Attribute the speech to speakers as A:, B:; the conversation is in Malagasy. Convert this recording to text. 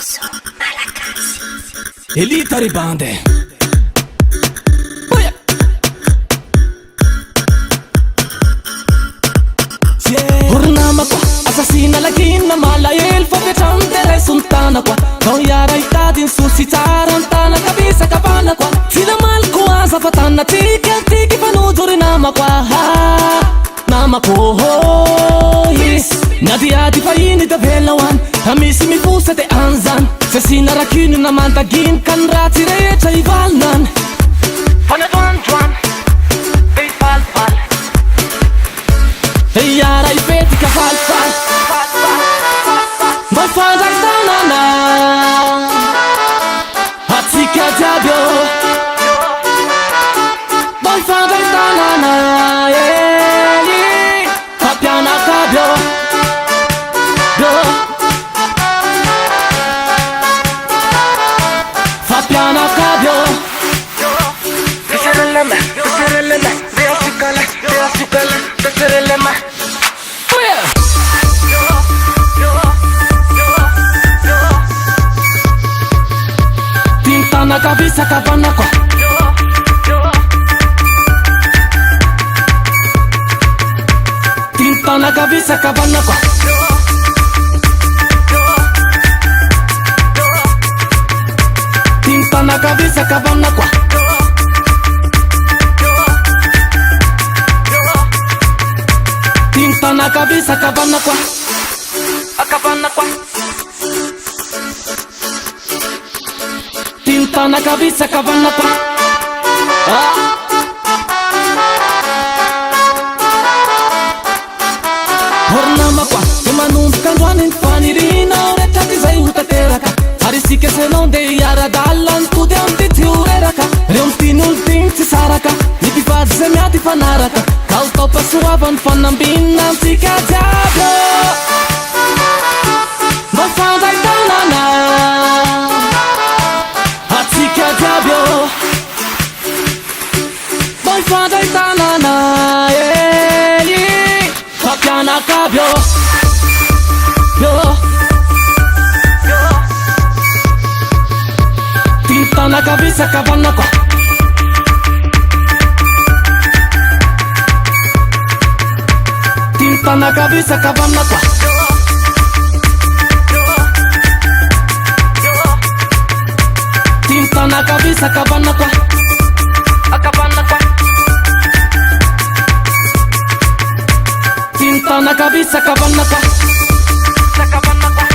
A: morceau malagasy.
B: Elita ribande. Ornamako, assassina lakina malael Fapetrano deray sontanako Kau iara itadiny sosy tsara antana kabisa kavanako Sila maliko aza fatana tika tiky fanojo ry namako Namako Nadiady fa iny da vela hoany Amisy mifosa de anzany Sy asina rakiny na mandaginy Ka ny ratsy rehetra ivalinany Fanadoandroany Fe ifalifaly Fe iara ipetika falifaly Mba ifandray tanana Atsika jiaby ô Mba ifandray tanana Fampianakaby ô Fampianakaby ô Desirelema, desirelema Deasukala, deasukala, desirelema Tintana kabisa kavanako Tintana kabisa kavanako Tintana kabisa kavanako Tintana kabisa kavanako Akavanako Tintana kabisa kavanako Ornamako Sy manomboka androany ny fanirina Rehetra ty zay ho tanteraka Ary sika senao nde hiara-dalina Nitody amty tsy ho reraka Reo mitin'olo tigny tsy saraka Ny mpivady zay miady fanaraka Ka ho tao pasoava ny fanambinina Amtsika jiaby Mba fandray tanana Atsika jiaby ô Mba ifandray tanana Fampianakaby ô Tintana kabisa kavanako Tintana kabisa kavanako Tintana kabisa kavanako Akavanako Tintana kabisa kavanako Kavanako